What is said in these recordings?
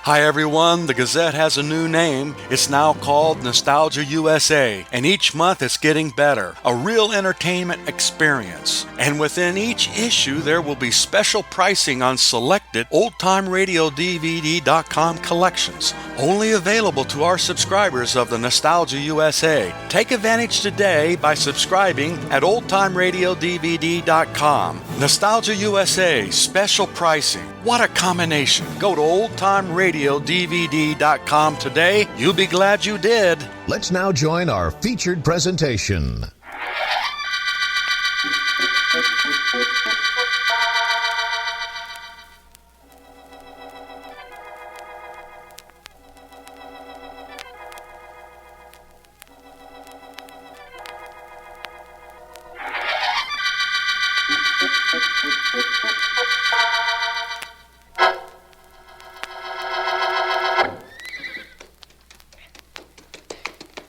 Hi everyone, the Gazette has a new name. It's now called Nostalgia USA, and each month it's getting better. A real entertainment experience. And within each issue there will be special pricing on selected oldtimeradiodvd.com collections, only available to our subscribers of the Nostalgia USA. Take advantage today by subscribing at oldtimeradiodvd.com. Nostalgia USA, special pricing. What a combination. Go to oldtimeradiodvd.com today. You'll be glad you did. Let's now join our featured presentation.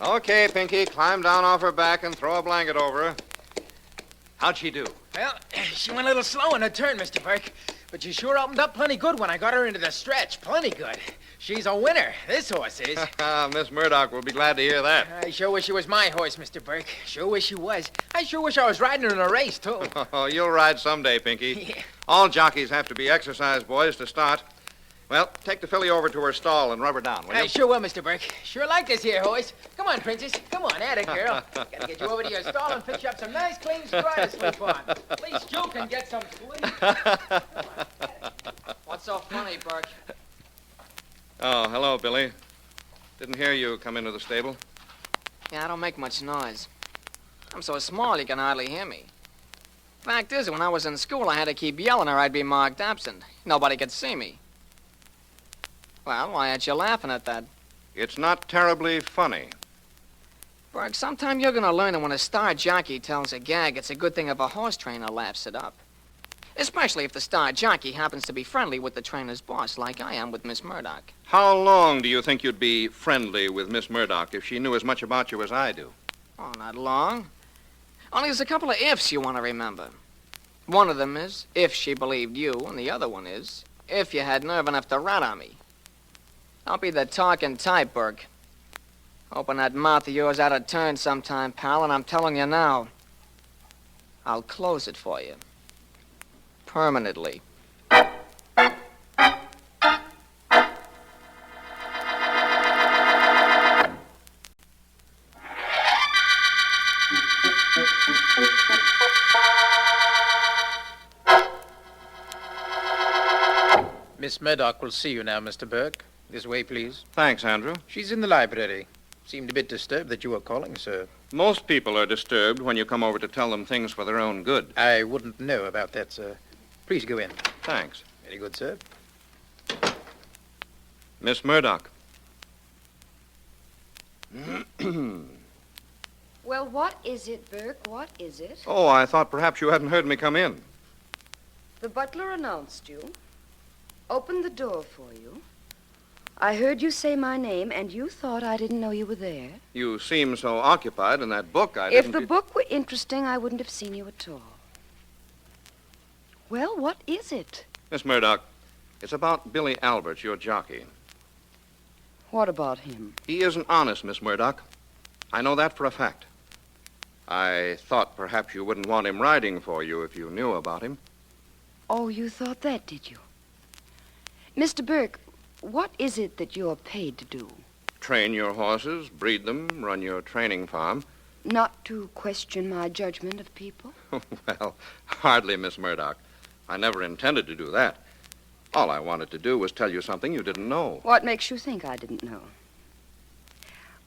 Okay, Pinky, climb down off her back and throw a blanket over her. How'd she do? Well, she went a little slow in her turn, Mr. Burke, but she sure opened up plenty good when I got her into the stretch. Plenty good. She's a winner, this horse is. Miss Murdock will be glad to hear that. I sure wish she was my horse, Mr. Burke. Sure wish she was. I sure wish I was riding her in a race, too. Oh, you'll ride someday, Pinky. Yeah. All jockeys have to be exercise boys to start. Well, take the filly over to her stall and rub her down, will you? I sure will, Mr. Burke. Sure like this here horse. Come on, Princess. Come on, atta girl. Gotta get you over to your stall and fix you up some nice, clean straw to sleep on. At least you can get some sleep. What's so funny, Burke? Oh, hello, Billy. Didn't hear you come into the stable. Yeah, I don't make much noise. I'm so small you can hardly hear me. Fact is, when I was in school, I had to keep yelling or I'd be marked absent. Nobody could see me. Well, why aren't you laughing at that? It's not terribly funny. Burke, sometime you're gonna learn that when a star jockey tells a gag, it's a good thing if a horse trainer laughs it up. Especially if the star jockey happens to be friendly with the trainer's boss, like I am with Miss Murdock. How long do you think you'd be friendly with Miss Murdock if she knew as much about you as I do? Oh, not long. Only there's a couple of ifs you want to remember. One of them is if she believed you, and the other one is if you had nerve enough to rat on me. Don't be the talking type, Burke. Open that mouth of yours out of turn sometime, pal, and I'm telling you now, I'll close it for you. Permanently. Miss Murdock will see you now, Mr. Burke. This way, please. Thanks, Andrew. She's in the library. Seemed a bit disturbed that you were calling, sir. Most people are disturbed when you come over to tell them things for their own good. I wouldn't know about that, sir. Please go in. Thanks. Very good, sir. Miss Murdock. Well, what is it, Burke? What is it? Oh, I thought perhaps you hadn't heard me come in. The butler announced you, opened the door for you. I heard you say my name, and you thought I didn't know you were there. You seem so occupied in that book, I If didn't... the book were interesting, I wouldn't have seen you at all. Well, what is it? Miss Murdock, it's about Billy Alberts, your jockey. What about him? He isn't honest, Miss Murdock. I know that for a fact. I thought perhaps you wouldn't want him riding for you if you knew about him. Oh, you thought that, did you? Mr. Burke, what is it that you're paid to do? Train your horses, breed them, run your training farm. Not to question my judgment of people? Well, hardly, Miss Murdock. I never intended to do that. All I wanted to do was tell you something you didn't know. What makes you think I didn't know?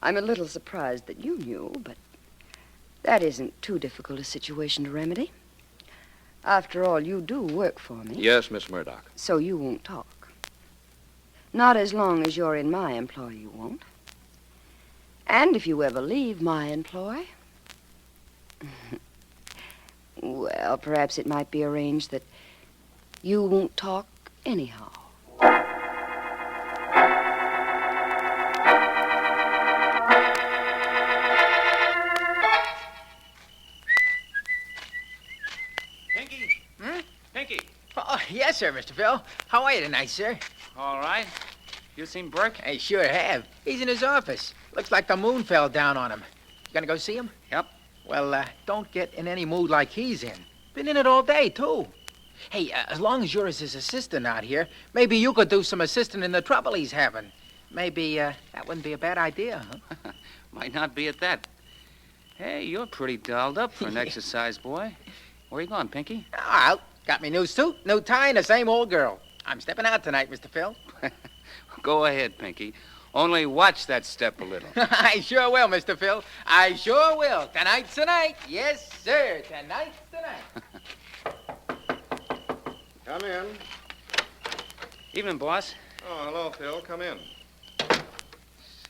I'm a little surprised that you knew, but that isn't too difficult a situation to remedy. After all, you do work for me. Yes, Miss Murdock. So you won't talk. Not as long as you're in my employ, you won't. And if you ever leave my employ, well, perhaps it might be arranged that you won't talk anyhow. Yes, sir, Mr. Phil. How are you tonight, sir? All right. You seen Burke? I sure have. He's in his office. Looks like the moon fell down on him. You gonna go see him? Yep. Well, don't get in any mood like he's in. Been in it all day, too. Hey, as long as you're his assistant out here, maybe you could do some assisting in the trouble he's having. Maybe that wouldn't be a bad idea, huh? Might not be at that. Hey, you're pretty dolled up for an exercise boy. Where you going, Pinky? Oh, got me new suit, new tie, and the same old girl. I'm stepping out tonight, Mr. Phil. Go ahead, Pinky. Only watch that step a little. I sure will, Mr. Phil. I sure will. Tonight's the night. Yes, sir. Tonight's the night. Come in. Evening, boss. Oh, hello, Phil. Come in.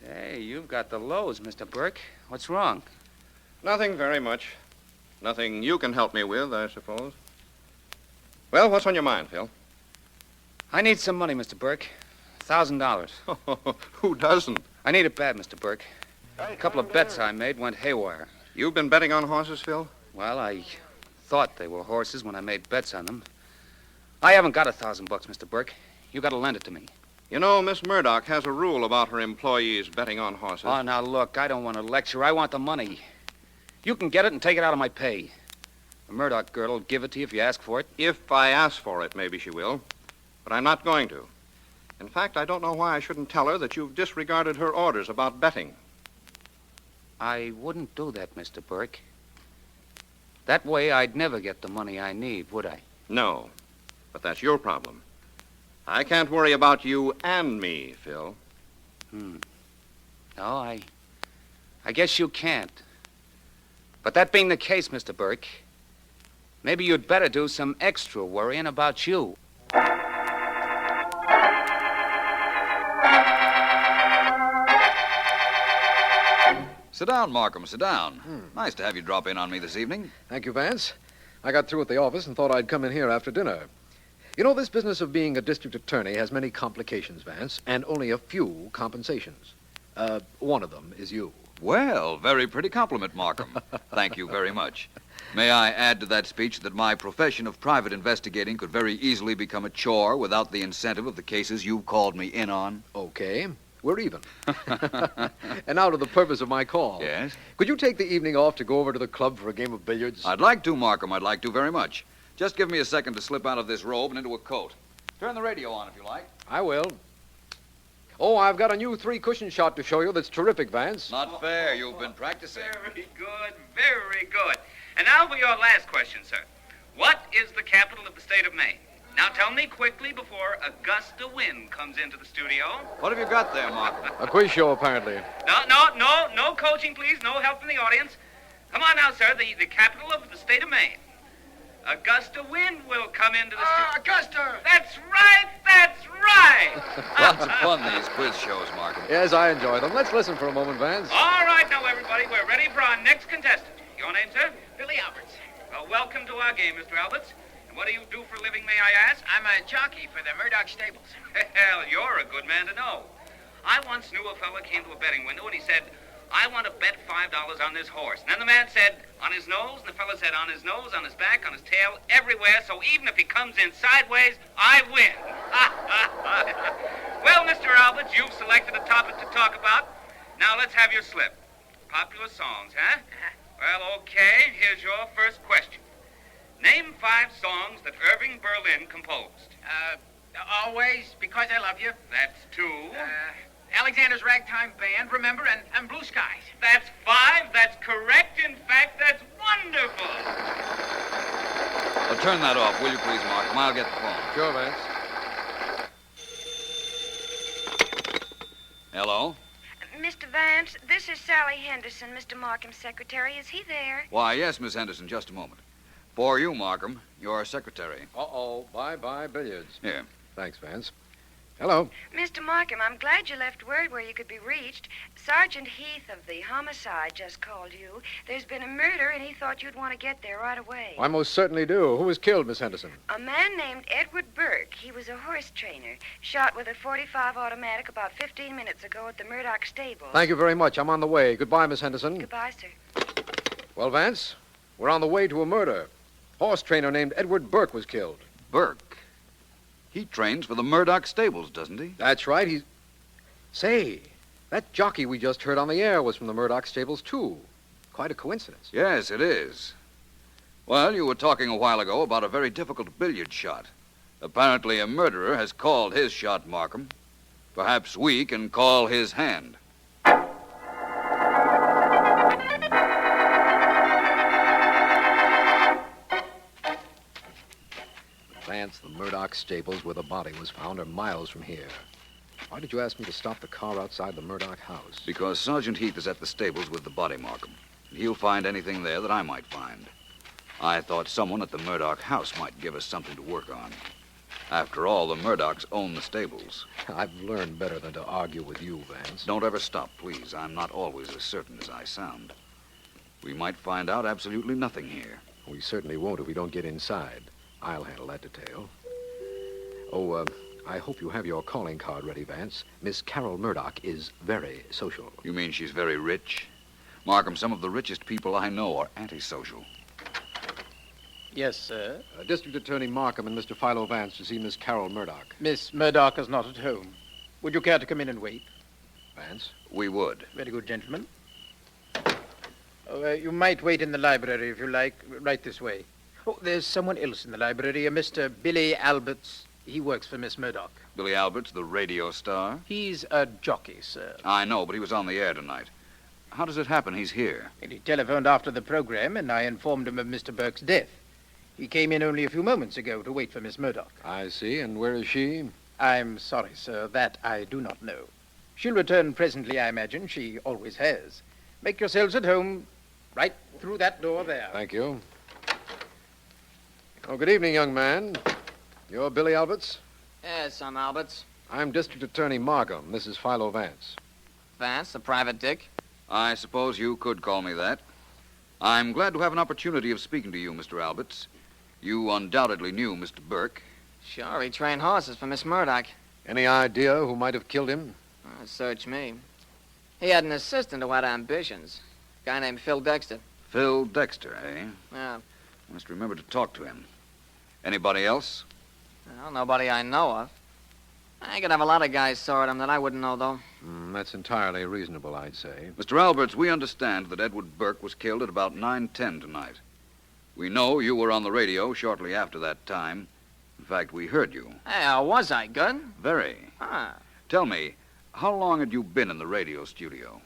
Say, you've got the lows, Mr. Burke. What's wrong? Nothing very much. Nothing you can help me with, I suppose. Well, what's on your mind, Phil? I need some money, Mr. Burke. $1,000. Who doesn't? I need it bad, Mr. Burke. A couple of bets I made went haywire. You've been betting on horses, Phil? Well, I thought they were horses when I made bets on them. I haven't got $1,000, Mr. Burke. You got to lend it to me. You know, Miss Murdock has a rule about her employees betting on horses. Oh, now look, I don't want to lecture. I want the money. You can get it and take it out of my pay. The Murdock girl will give it to you if you ask for it. If I ask for it, maybe she will. But I'm not going to. In fact, I don't know why I shouldn't tell her that you've disregarded her orders about betting. I wouldn't do that, Mr. Burke. That way I'd never get the money I need, would I? No. But that's your problem. I can't worry about you and me, Phil. No, I guess you can't. But that being the case, Mr. Burke, maybe you'd better do some extra worrying about you. Sit down, Markham, sit down. Nice to have you drop in on me this evening. Thank you, Vance. I got through at the office and thought I'd come in here after dinner. You know, this business of being a district attorney has many complications, Vance, and only a few compensations. One of them is you. Well, very pretty compliment, Markham. Thank you very much. May I add to that speech that my profession of private investigating could very easily become a chore without the incentive of the cases you've called me in on? Okay. We're even. And now to the purpose of my call. Yes? Could you take the evening off to go over to the club for a game of billiards? I'd like to, Markham. I'd like to very much. Just give me a second to slip out of this robe and into a coat. Turn the radio on if you like. I will. Oh, I've got a new three-cushion shot to show you that's terrific, Vance. Not fair. You've been practicing. Very good, very good. And now for your last question, sir. What is the capital of the state of Maine? Now tell me quickly before a gust of wind comes into the studio. What have you got there, Markham? A quiz show, apparently. No coaching, please. No help from the audience. Come on now, sir. The capital of the state of Maine. A gust of wind will come into the studio. Augusta! That's right, that's right. Lots of fun, these quiz shows, Markham. Yes, I enjoy them. Let's listen for a moment, Vance. All right, now, everybody, we're ready for our next contestant. Your name, sir? Billy Alberts. Well, welcome to our game, Mr. Alberts. And what do you do for a living, may I ask? I'm a jockey for the Murdock stables. Hell, you're a good man to know. I once knew a fella came to a betting window and he said, I want to bet $5 on this horse. And then the man said, on his nose, and the fella said, on his nose, on his back, on his tail, everywhere, so even if he comes in sideways, I win. Well, Mr. Alberts, you've selected a topic to talk about. Now let's have your slip. Popular songs, huh? Well, okay, here's your first question. Name 5 songs that Irving Berlin composed. Always, Because I Love You. That's 2. Alexander's Ragtime Band, Remember, and Blue Skies. That's 5. That's correct. In fact, that's wonderful. Well, turn that off, will you please, Markham? I'll get the phone. Sure, Vance. Hello? Mr. Vance, this is Sally Henderson, Mr. Markham's secretary. Is he there? Why, yes, Miss Henderson, just a moment. For you, Markham, your secretary. Uh-oh. Bye-bye billiards. Here. Thanks, Vance. Hello. Mr. Markham, I'm glad you left word where you could be reached. Sergeant Heath of the homicide just called you. There's been a murder, and he thought you'd want to get there right away. I most certainly do. Who was killed, Miss Henderson? A man named Edward Burke. He was a horse trainer. Shot with a .45 automatic about 15 minutes ago at the Murdock stables. Thank you very much. I'm on the way. Goodbye, Miss Henderson. Goodbye, sir. Well, Vance, we're on the way to a murder. Horse trainer named Edward Burke was killed. Burke? He trains for the Murdock stables, doesn't he? That's right. He's... Say, that jockey we just heard on the air was from the Murdock stables, too. Quite a coincidence. Yes, it is. Well, you were talking a while ago about a very difficult billiard shot. Apparently a murderer has called his shot, Markham. Perhaps we can call his hand. Vance, the Murdock stables where the body was found are miles from here. Why did you ask me to stop the car outside the Murdock house? Because Sergeant Heath is at the stables with the body, Markham. He'll find anything there that I might find. I thought someone at the Murdock house might give us something to work on. After all, the Murdocks own the stables. I've learned better than to argue with you, Vance. Don't ever stop, please. I'm not always as certain as I sound. We might find out absolutely nothing here. We certainly won't if we don't get inside. I'll handle that detail. Oh, I hope you have your calling card ready, Vance. Miss Carol Murdock is very social. You mean she's very rich? Markham, some of the richest people I know are antisocial. Yes, sir. District Attorney Markham and Mr. Philo Vance to see Miss Carol Murdock. Miss Murdock is not at home. Would you care to come in and wait? Vance? We would. Very good, gentlemen. Oh, you might wait in the library if you like. Right this way. Oh, there's someone else in the library, a Mr. Billy Alberts. He works for Miss Murdock. Billy Alberts, the radio star? He's a jockey, sir. I know, but he was on the air tonight. How does it happen he's here? And he telephoned after the program, and I informed him of Mr. Burke's death. He came in only a few moments ago to wait for Miss Murdock. I see. And where is she? I'm sorry, sir. That I do not know. She'll return presently, I imagine. She always has. Make yourselves at home right through that door there. Thank you. Oh, good evening, young man. You're Billy Alberts? Yes, I'm Alberts. I'm District Attorney Markham. This is Philo Vance. Vance, the private dick. I suppose you could call me that. I'm glad to have an opportunity of speaking to you, Mr. Alberts. You undoubtedly knew Mr. Burke. Sure, he trained horses for Miss Murdock. Any idea who might have killed him? Search me. He had an assistant who had ambitions. A guy named Phil Dexter. Phil Dexter, eh? Yeah. Must remember to talk to him. Anybody else? Well, nobody I know of. I could have a lot of guys sort him that I wouldn't know, though. That's entirely reasonable, I'd say. Mr. Alberts, we understand that Edward Burke was killed at about 9:10 tonight. We know you were on the radio shortly after that time. In fact, we heard you. Hey, was I good? Very. Huh. Tell me, how long had you been in the radio studio?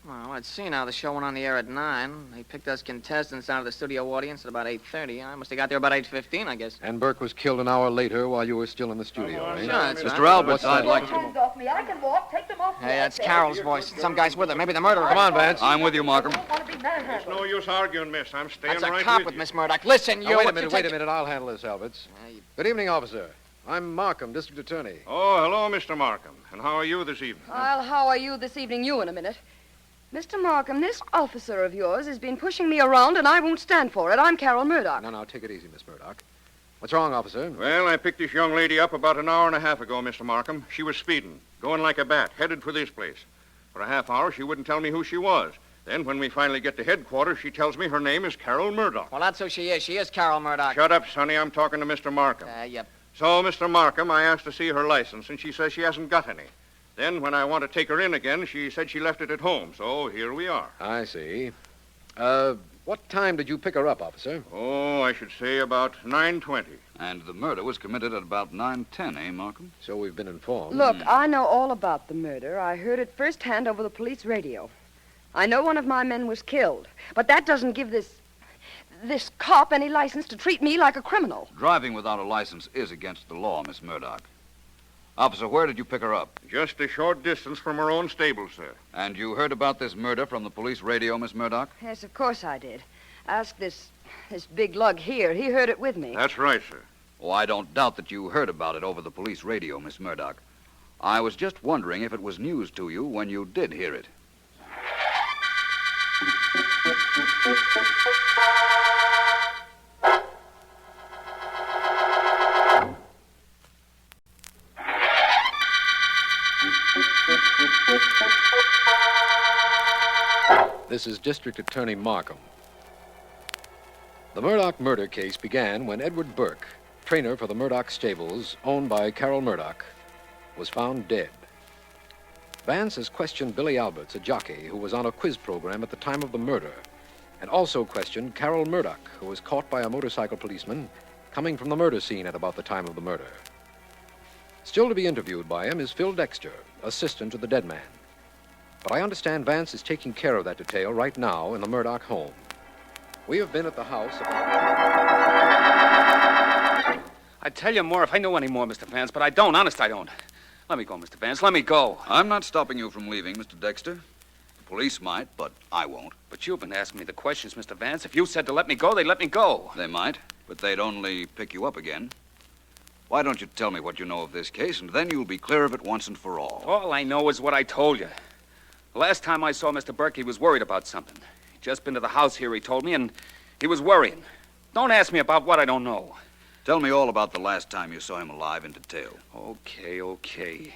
Well, I'd seen how the show went on the air at 9. They picked us contestants out of the studio audience at about 8:30. I must have got there about 8:15, I guess. And Burke was killed an hour later while you were still in the studio, eh? Sure, that's Mr. right. Alberts, I'd like to... Hands off me. I can walk. Take them off. Hey, that's Carol's voice. Some guy's with her. Maybe the murderer. Come on, Vance. I'm with you, Markham. There's no use arguing, miss. I'm staying That's a right cop with with you. Miss Murdock. Listen, you... Wait a minute. I'll handle this, Alberts. Good evening, officer. I'm Markham, district attorney. Oh, hello, Mr. Markham. And how are you this evening? Well, how are you this evening? You in a minute. Mr. Markham, this officer of yours has been pushing me around, and I won't stand for it. I'm Carol Murdock. No, take it easy, Miss Murdock. What's wrong, officer? Well, I picked this young lady up about an hour and a half ago, Mr. Markham. She was speeding, going like a bat, headed for this place. For a half hour, she wouldn't tell me who she was. Then, when we finally get to headquarters, she tells me her name is Carol Murdock. Well, that's who she is. She is Carol Murdock. Shut up, Sonny. I'm talking to Mr. Markham. Yep. So, Mr. Markham, I asked to see her license, and she says she hasn't got any. Then, when I want to take her in again, she said she left it at home. So, here we are. I see. What time did you pick her up, officer? Oh, I should say about 9:20. And the murder was committed at about 9:10, eh, Markham? So we've been informed. Look, I know all about the murder. I heard it firsthand over the police radio. I know one of my men was killed, but that doesn't give this cop any license to treat me like a criminal. Driving without a license is against the law, Miss Murdock. Officer, where did you pick her up? Just a short distance from her own stable, sir. And you heard about this murder from the police radio, Miss Murdock? Yes, of course I did. Ask this big lug here. He heard it with me. That's right, sir. Oh, I don't doubt that you heard about it over the police radio, Miss Murdock. I was just wondering if it was news to you when you did hear it. This is District Attorney Markham. The Murdock murder case began when Edward Burke, trainer for the Murdock stables, owned by Carol Murdock, was found dead. Vance has questioned Billy Alberts, a jockey who was on a quiz program at the time of the murder, and also questioned Carol Murdock, who was caught by a motorcycle policeman coming from the murder scene at about the time of the murder. Still to be interviewed by him is Phil Dexter, assistant to the dead man. But I understand Vance is taking care of that detail right now in the Murdock home. We have been at the house I'd tell you more if I knew any more, Mr. Vance, but I don't. Honest, I don't. Let me go, Mr. Vance. Let me go. I'm not stopping you from leaving, Mr. Dexter. The police might, but I won't. But you've been asking me the questions, Mr. Vance. If you said to let me go, they'd let me go. They might, but they'd only pick you up again. Why don't you tell me what you know of this case, and then you'll be clear of it once and for all. All I know is what I told you. The last time I saw Mr. Burke, he was worried about something. He'd just been to the house here, he told me, and he was worrying. Don't ask me about what I don't know. Tell me all about the last time you saw him alive in detail. Okay.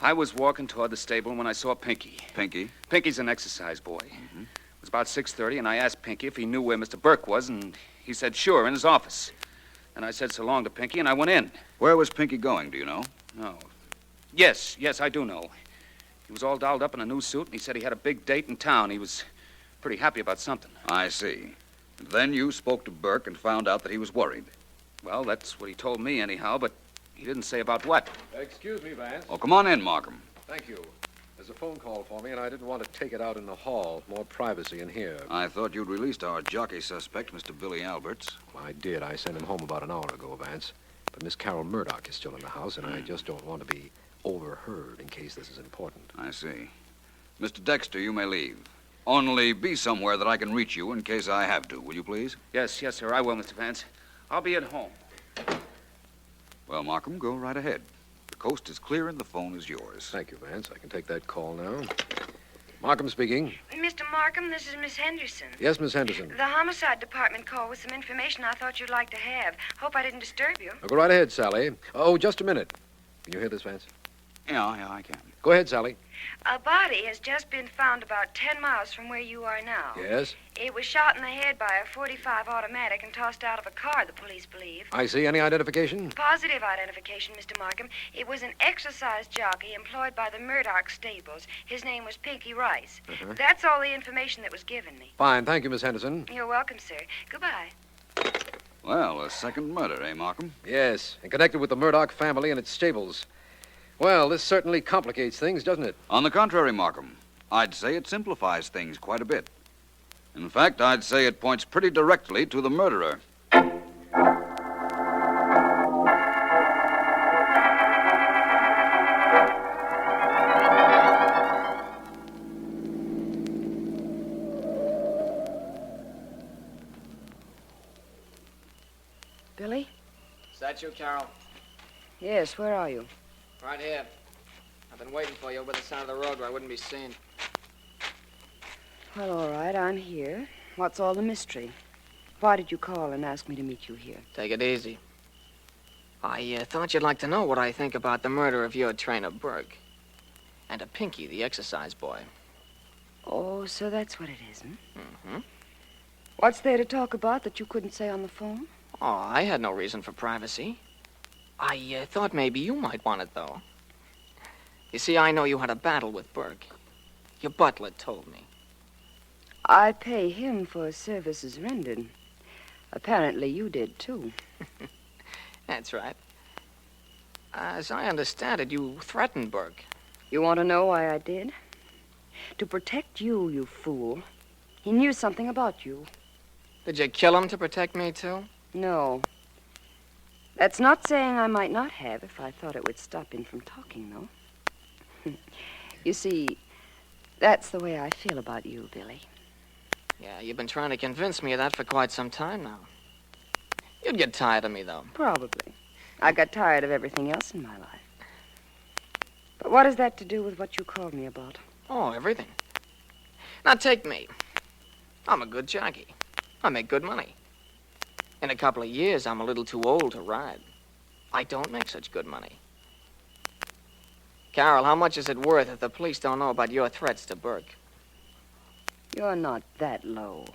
I was walking toward the stable when I saw Pinky. Pinky? Pinky's an exercise boy. Mm-hmm. It was about 6:30, and I asked Pinky if he knew where Mr. Burke was, and he said sure, in his office. And I said so long to Pinky, and I went in. Where was Pinky going, do you know? No. Yes, I do know. He was all dolled up in a new suit, and he said he had a big date in town. He was pretty happy about something. I see. And then you spoke to Burke and found out that he was worried. Well, that's what he told me anyhow, but he didn't say about what. Excuse me, Vance. Oh, come on in, Markham. Thank you. There's a phone call for me, and I didn't want to take it out in the hall. More privacy in here. I thought you'd released our jockey suspect, Mr. Billy Alberts. Well, I did. I sent him home about an hour ago, Vance. But Miss Carol Murdock is still in the house, and I just don't want to be overheard in case this is important. I see. Mr. Dexter, you may leave. Only be somewhere that I can reach you in case I have to, will you please? Yes, sir, I will, Mr. Vance. I'll be at home. Well, Markham, go right ahead. The coast is clear and the phone is yours. Thank you, Vance. I can take that call now. Markham speaking. Mr. Markham, this is Miss Henderson. Yes, Miss Henderson. The homicide department called with some information I thought you'd like to have. Hope I didn't disturb you. Go right ahead, Sally. Oh, just a minute. Can you hear this, Vance? Yeah, I can. Go ahead, Sally. A body has just been found about 10 miles from where you are now. Yes? It was shot in the head by a .45 automatic and tossed out of a car, the police believe. I see. Any identification? Positive identification, Mr. Markham. It was an exercise jockey employed by the Murdock stables. His name was Pinky Rice. That's all the information that was given me. Fine. Thank you, Miss Henderson. You're welcome, sir. Goodbye. Well, a second murder, eh, Markham? Yes, and connected with the Murdock family and its stables. Well, this certainly complicates things, doesn't it? On the contrary, Markham, I'd say it simplifies things quite a bit. In fact, I'd say it points pretty directly to the murderer. Billy? Is that you, Carol? Yes, where are you? Right here. I've been waiting for you over the side of the road where I wouldn't be seen. Well, all right, I'm here. What's all the mystery? Why did you call and ask me to meet you here? Take it easy. I thought you'd like to know what I think about the murder of your trainer, Burke. And of Pinky, the exercise boy. Oh, so that's what it is, hmm? Mm-hmm. What's there to talk about that you couldn't say on the phone? Oh, I had no reason for privacy. I thought maybe you might want it, though. You see, I know you had a battle with Burke. Your butler told me. I pay him for services rendered. Apparently you did, too. That's right. As I understand it, you threatened Burke. You want to know why I did? To protect you, you fool. He knew something about you. Did you kill him to protect me, too? No. That's not saying I might not have if I thought it would stop him from talking, though. You see, that's the way I feel about you, Billy. Yeah, you've been trying to convince me of that for quite some time now. You'd get tired of me, though. Probably. I got tired of everything else in my life. But what has that to do with what you called me about? Oh, everything. Now, take me. I'm a good jockey. I make good money. In a couple of years, I'm a little too old to ride. I don't make such good money. Carol, how much is it worth if the police don't know about your threats to Burke? You're not that low.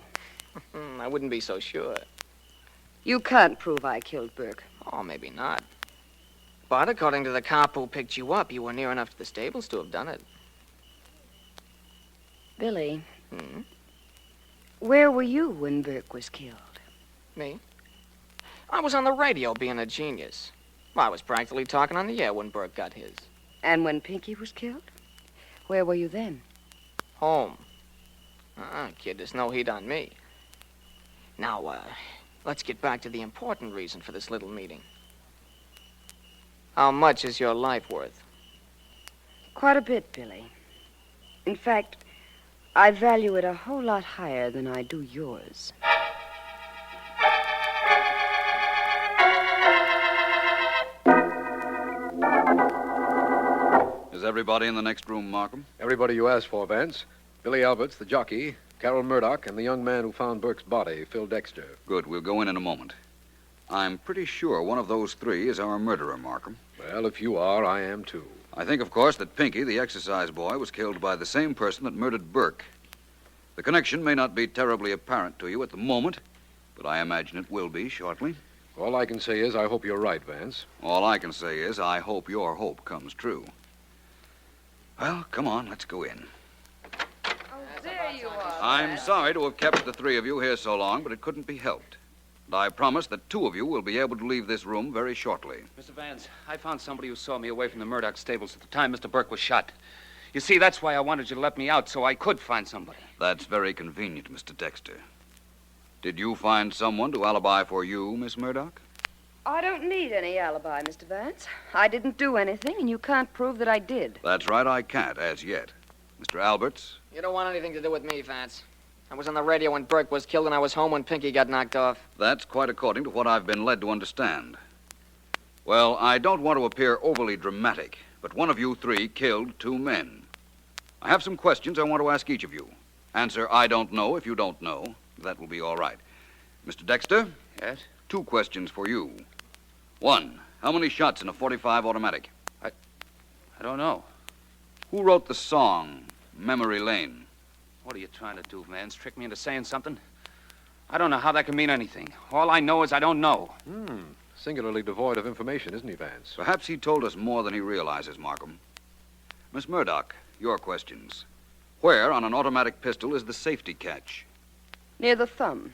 I wouldn't be so sure. You can't prove I killed Burke. Oh, maybe not. But according to the cop who picked you up, you were near enough to the stables to have done it. Billy, Hmm? where were you when Burke was killed? Me? I was on the radio being a genius. I was practically talking on the air when Burke got his. And when Pinky was killed? Where were you then? Home. Kid, there's no heat on me. Now, let's get back to the important reason for this little meeting. How much is your life worth? Quite a bit, Billy. In fact, I value it a whole lot higher than I do yours. Is everybody in the next room, Markham? Everybody you asked for, Vance. Billy Alberts, the jockey, Carol Murdock, and the young man who found Burke's body, Phil Dexter. Good. We'll go in a moment. I'm pretty sure one of those three is our murderer, Markham. Well, if you are, I am too. I think, of course, that Pinky, the exercise boy, was killed by the same person that murdered Burke. The connection may not be terribly apparent to you at the moment, but I imagine it will be shortly. All I can say is I hope you're right, Vance. All I can say is I hope your hope comes true. Well, come on, let's go in. Oh, there you are. I'm sorry to have kept the three of you here so long, but it couldn't be helped. And I promise that two of you will be able to leave this room very shortly. Mr. Vance, I found somebody who saw me away from the Murdock stables at the time Mr. Burke was shot. You see, that's why I wanted you to let me out, so I could find somebody. That's very convenient, Mr. Dexter. Did you find someone to alibi for you, Miss Murdock? I don't need any alibi, Mr. Vance. I didn't do anything, and you can't prove that I did. That's right, I can't, as yet. Mr. Alberts? You don't want anything to do with me, Vance. I was on the radio when Burke was killed, and I was home when Pinky got knocked off. That's quite according to what I've been led to understand. Well, I don't want to appear overly dramatic, but one of you three killed two men. I have some questions I want to ask each of you. Answer, I don't know, if you don't know. That will be all right. Mr. Dexter? Yes? 2 questions for you. 1, how many shots in a .45 automatic? I don't know. Who wrote the song, Memory Lane? What are you trying to do, Vance? Trick me into saying something? I don't know how that can mean anything. All I know is I don't know. Singularly devoid of information, isn't he, Vance? Perhaps he told us more than he realizes, Markham. Miss Murdock, your questions. Where on an automatic pistol is the safety catch? Near the thumb.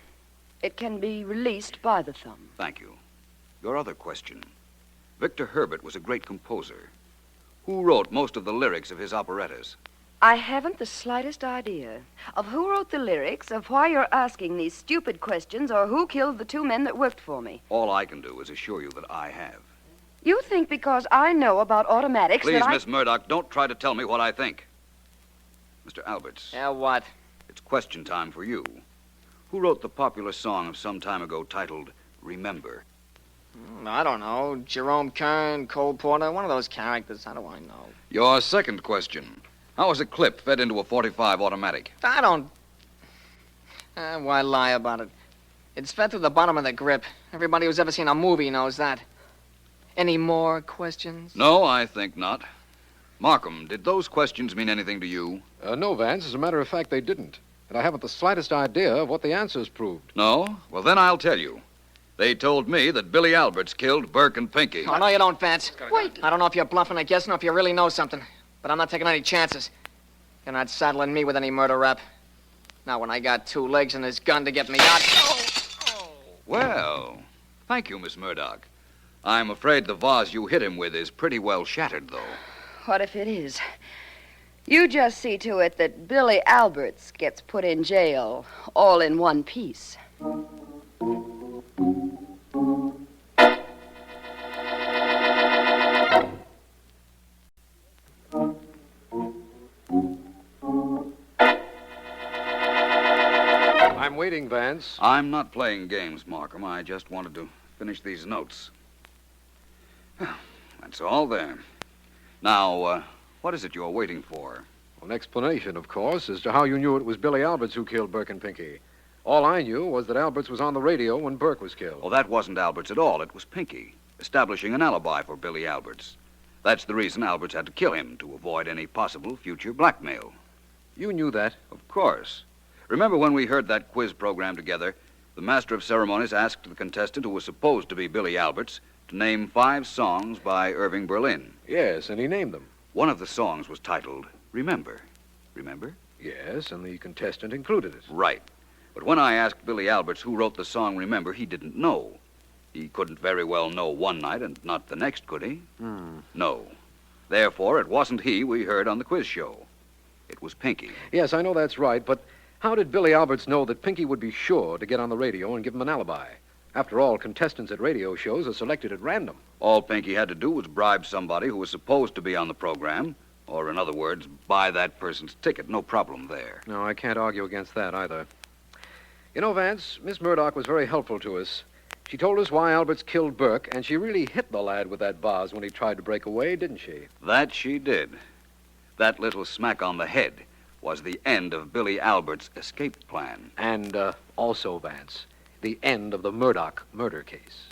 It can be released by the thumb. Thank you. Your other question. Victor Herbert was a great composer. Who wrote most of the lyrics of his operettas? I haven't the slightest idea of who wrote the lyrics, of why you're asking these stupid questions, or who killed the 2 men that worked for me. All I can do is assure you that I have. You think because I know about automatics Please, that Miss Murdock, don't try to tell me what I think. Mr. Alberts. Yeah, what? It's question time for you. Who wrote the popular song of some time ago titled Remember? I don't know. Jerome Kern, Cole Porter, one of those characters. How do I know? Your second question. How is a clip fed into a .45 automatic? I don't... why lie about it? It's fed through the bottom of the grip. Everybody who's ever seen a movie knows that. Any more questions? No, I think not. Markham, did those questions mean anything to you? No, Vance. As a matter of fact, they didn't. And I haven't the slightest idea of what the answers proved. No? Well, then I'll tell you. They told me that Billy Alberts killed Burke and Pinky. Oh, no, you don't, Vance. Wait. I don't know if you're bluffing or guessing or if you really know something. But I'm not taking any chances. You're not saddling me with any murder rap. Not when I got 2 legs and this gun to get me out. Well, thank you, Miss Murdock. I'm afraid the vase you hit him with is pretty well shattered, though. What if it is? You just see to it that Billy Alberts gets put in jail all in one piece. I'm waiting, Vance. I'm not playing games, Markham. I just wanted to finish these notes. That's all there. Now, what is it you're waiting for? An explanation, of course, as to how you knew it was Billy Alberts who killed Burke and Pinky. All I knew was that Alberts was on the radio when Burke was killed. Well, that wasn't Alberts at all. It was Pinky, establishing an alibi for Billy Alberts. That's the reason Alberts had to kill him, to avoid any possible future blackmail. You knew that? Of course. Remember when we heard that quiz program together? The master of ceremonies asked the contestant who was supposed to be Billy Alberts to name 5 songs by Irving Berlin. Yes, and he named them. One of the songs was titled Remember. Remember? Yes, and the contestant included it. Right. But when I asked Billy Alberts who wrote the song Remember, he didn't know. He couldn't very well know one night and not the next, could he? No. Therefore, it wasn't he we heard on the quiz show. It was Pinky. Yes, I know that's right, but how did Billy Alberts know that Pinky would be sure to get on the radio and give him an alibi? After all, contestants at radio shows are selected at random. All Pinky had to do was bribe somebody who was supposed to be on the program, or in other words, buy that person's ticket. No problem there. No, I can't argue against that either. You know, Vance, Miss Murdock was very helpful to us. She told us why Alberts killed Burke, and she really hit the lad with that vase when he tried to break away, didn't she? That she did. That little smack on the head was the end of Billy Alberts' escape plan. And also, Vance, the end of the Murdock murder case.